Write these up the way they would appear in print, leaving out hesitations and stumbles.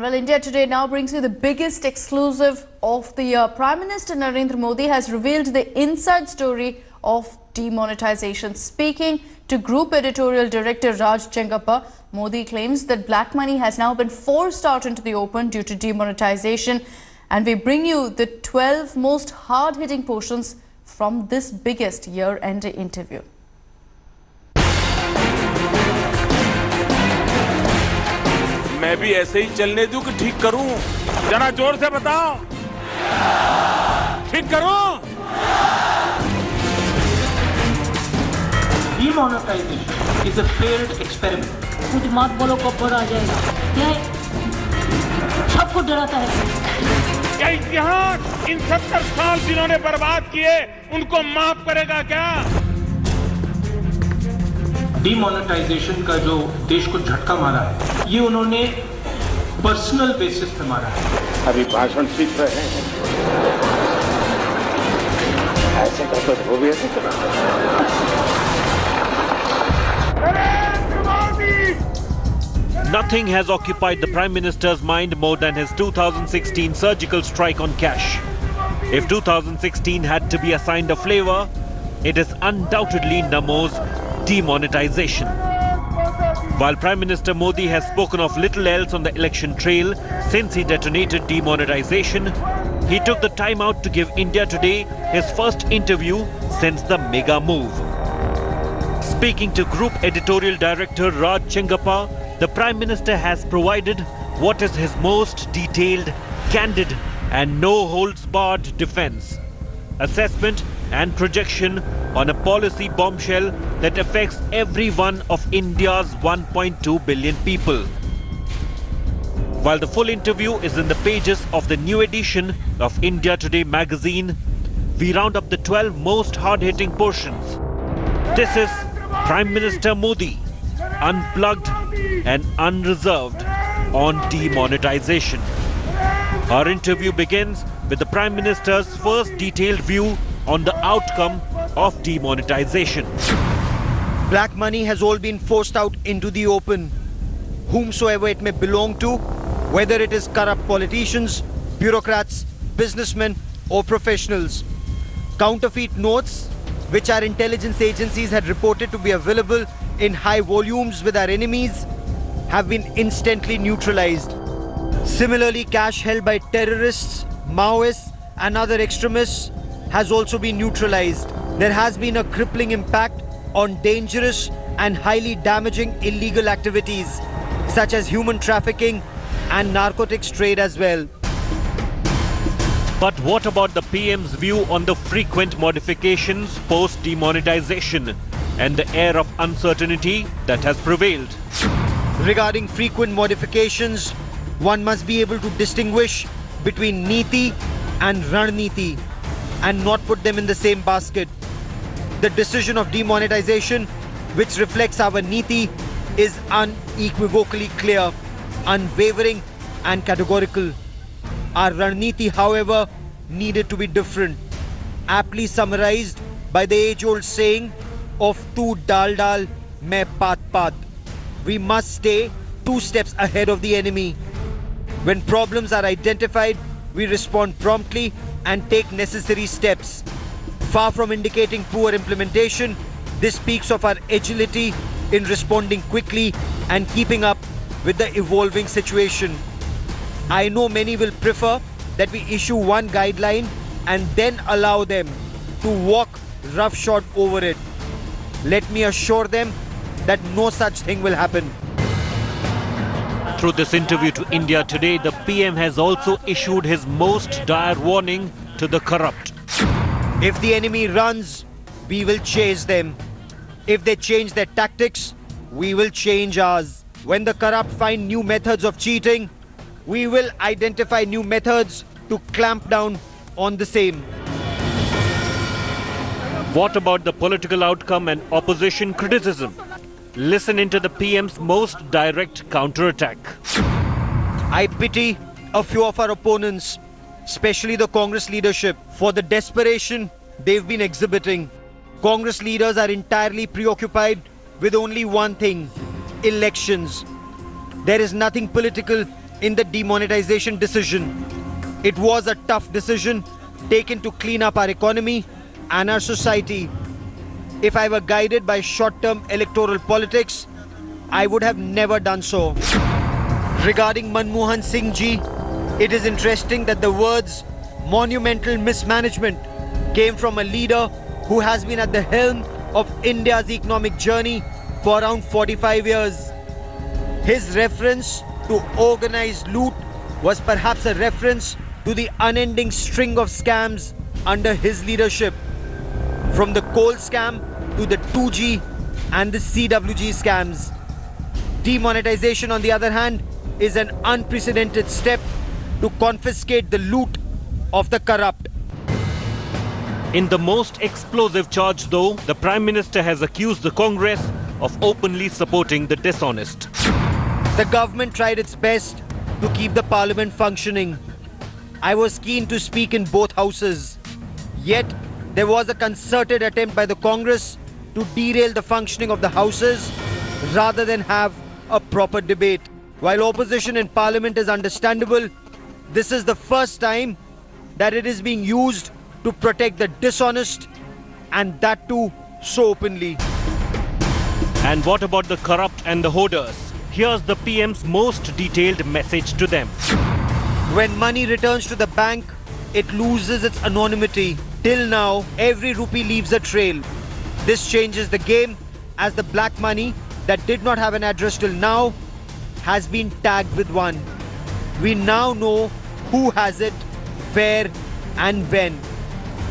Well, India Today now brings you the biggest exclusive of the year. Prime Minister Narendra Modi has revealed the inside story of demonetization. Speaking to Group Editorial Director Raj Chengappa, Modi claims that black money has now been forced out into the open due to demonetization. And we bring you the 12 most hard-hitting portions from this biggest year-end interview. मैं भी ऐसे ही चलने दूं कि ठीक करूं? जरा जोर से बताओ, ठीक करूं? Demonetization is a failed experiment. कुछ मत बोलो कब्बर आ जाएगा। यह सबको डराता है। क्या इतिहास इन 70 साल जिन्होंने बर्बाद किए उनको माफ करेगा क्या? डिमोनेटाइजेशन का जो देश को झटका मारा है, ये उन्होंने पर्सनल बेसिस पे मारा है। अभी भाषण सीख रहे हैं, ऐसे करते हो भी ऐसे Nothing has occupied the Prime Minister's mind more than his 2016 surgical strike on cash. If 2016 had to be assigned a flavor, it is undoubtedly Namo's demonetization. While Prime Minister Modi has spoken of little else on the election trail since he detonated demonetization, he took the time out to give India Today his first interview since the mega move. Speaking to Group Editorial Director Raj Chengappa, the Prime Minister has provided what is his most detailed, candid and no-holds-barred defence, assessment and projection on a policy bombshell that affects every one of India's 1.2 billion people. While the full interview is in the pages of the new edition of India Today magazine, we round up the 12 most hard-hitting portions. This is Prime Minister Modi, unplugged and unreserved on demonetization. Our interview begins with the Prime Minister's first detailed view on the outcome of demonetization. Black money has all been forced out into the open, whomsoever it may belong to, whether it is corrupt politicians, bureaucrats, businessmen or professionals. Counterfeit notes, which our intelligence agencies had reported to be available in high volumes with our enemies, have been instantly neutralized. Similarly, cash held by terrorists, Maoists and other extremists has also been neutralized. There has been a crippling impact on dangerous and highly damaging illegal activities such as human trafficking and narcotics trade as well. But what about the PM's view on the frequent modifications post-demonetization and the air of uncertainty that has prevailed? Regarding frequent modifications, one must be able to distinguish between Niti and Raniti and not put them in the same basket. The decision of demonetization, which reflects our Niti, is unequivocally clear, unwavering and categorical. Our Raniti, however, needed to be different, aptly summarized by the age-old saying of tu dal dal, main paat paat. We must stay 2 steps ahead of the enemy. When problems are identified, we respond promptly and take necessary steps. Far from indicating poor implementation, this speaks of our agility in responding quickly and keeping up with the evolving situation. I know many will prefer that we issue one guideline and then allow them to walk roughshod over it. Let me assure them that no such thing will happen. Through this interview to India Today, the PM has also issued his most dire warning to the corrupt. If the enemy runs, we will chase them. If they change their tactics, we will change ours. When the corrupt find new methods of cheating, we will identify new methods to clamp down on the same. What about the political outcome and opposition criticism? Listen into the PM's most direct counterattack. I pity a few of our opponents, especially the Congress leadership, for the desperation they've been exhibiting. Congress leaders are entirely preoccupied with only one thing: elections. There is nothing political in the demonetization decision. It was a tough decision taken to clean up our economy and our society. If I were guided by short-term electoral politics, I would have never done so. Regarding Manmohan Singh ji, it is interesting that the words monumental mismanagement came from a leader who has been at the helm of India's economic journey for around 45 years. His reference to organized loot was perhaps a reference to the unending string of scams under his leadership, from the coal scam to the 2G and the CWG scams. Demonetization, on the other hand, is an unprecedented step to confiscate the loot of the corrupt. In the most explosive charge, though, the Prime Minister has accused the Congress of openly supporting the dishonest. The government tried its best to keep the parliament functioning. I was keen to speak in both houses. Yet, there was a concerted attempt by the Congress to derail the functioning of the houses rather than have a proper debate. While opposition in parliament is understandable, this is the first time that it is being used to protect the dishonest, and that too so openly. And what about the corrupt and the hoarders? Here's the PM's most detailed message to them. When money returns to the bank, it loses its anonymity. Till now, every rupee leaves a trail. This changes the game, as the black money that did not have an address till now has been tagged with one. We now know who has it, where and when.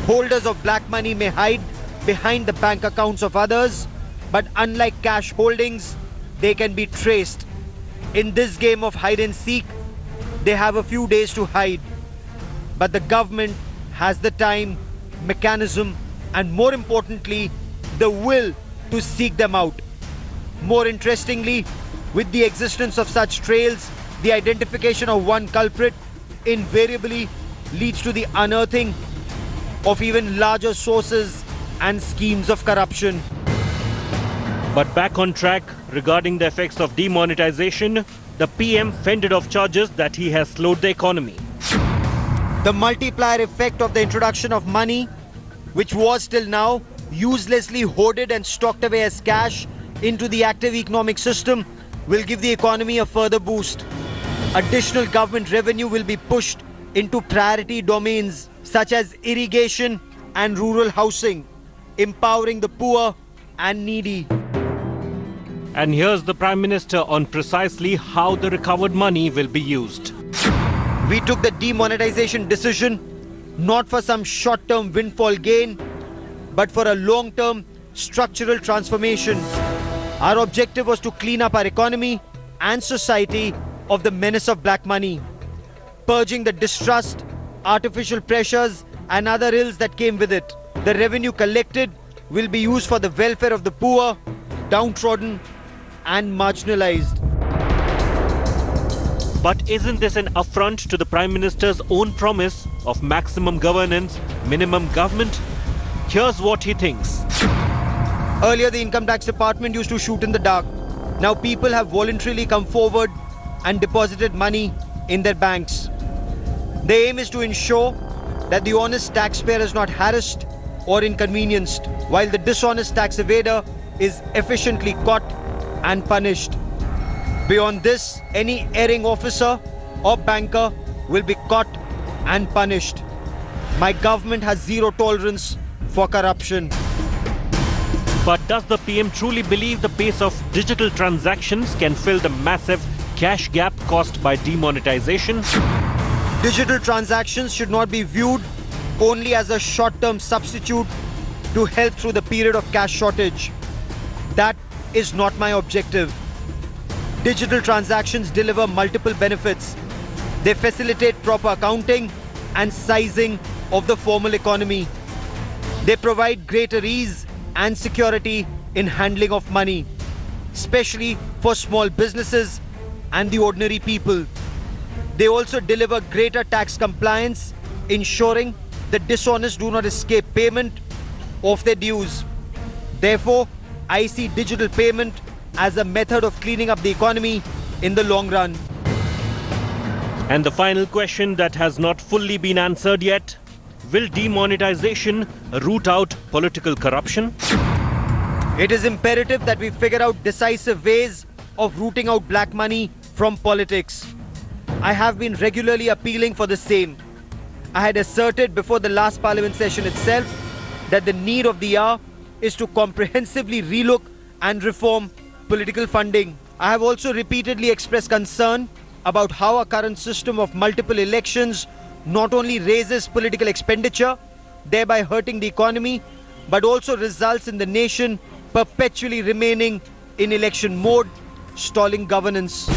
Holders of black money may hide behind the bank accounts of others, but unlike cash holdings, they can be traced. In this game of hide and seek, they have a few days to hide. But the government has the time, mechanism, and more importantly, the will to seek them out. More interestingly, with the existence of such trails, the identification of one culprit invariably leads to the unearthing of even larger sources and schemes of corruption. But back on track, regarding the effects of demonetization, the PM fended off charges that he has slowed the economy. The multiplier effect of the introduction of money, which was till now uselessly hoarded and stocked away as cash into the active economic system, will give the economy a further boost. Additional government revenue will be pushed into priority domains such as irrigation and rural housing, empowering the poor and needy. And here's the Prime Minister on precisely how the recovered money will be used. We took the demonetization decision not for some short-term windfall gain, but for a long-term structural transformation. Our objective was to clean up our economy and society of the menace of black money, purging the distrust, artificial pressures and other ills that came with it. The revenue collected will be used for the welfare of the poor, downtrodden and marginalized. But isn't this an affront to the Prime Minister's own promise of maximum governance, minimum government? Here's what he thinks. Earlier, the Income Tax Department used to shoot in the dark. Now people have voluntarily come forward and deposited money in their banks. The aim is to ensure that the honest taxpayer is not harassed or inconvenienced, while the dishonest tax evader is efficiently caught and punished. Beyond this, any erring officer or banker will be caught and punished. My government has zero tolerance for corruption. But does the PM truly believe the pace of digital transactions can fill the massive cash gap caused by demonetization? Digital transactions should not be viewed only as a short-term substitute to help through the period of cash shortage. That is not my objective. Digital transactions deliver multiple benefits. They facilitate proper accounting and sizing of the formal economy. They provide greater ease and security in handling of money, especially for small businesses and the ordinary people. They also deliver greater tax compliance, ensuring the dishonest do not escape payment of their dues. Therefore, I see digital payment as a method of cleaning up the economy in the long run. And the final question that has not fully been answered yet: will demonetization root out political corruption? It is imperative that we figure out decisive ways of rooting out black money from politics. I have been regularly appealing for the same. I had asserted before the last parliament session itself that the need of the hour is to comprehensively relook and reform political funding. I have also repeatedly expressed concern about how our current system of multiple elections not only raises political expenditure, thereby hurting the economy, but also results in the nation perpetually remaining in election mode, stalling governance.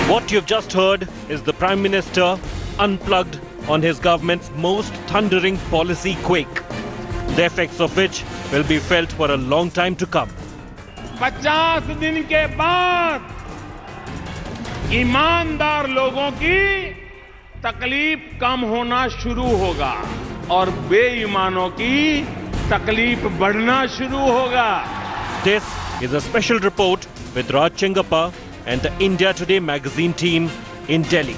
What you've just heard is the Prime Minister unplugged on his government's most thundering policy quake, the effects of which will be felt for a long time to come. 50 दिन के बाद ईमानदार लोगों की तकलीफ कम होना शुरू होगा और बेईमानों की तकलीफ बढ़ना शुरू होगा. This is a special report with Raj Chengappa and the India Today magazine team in Delhi.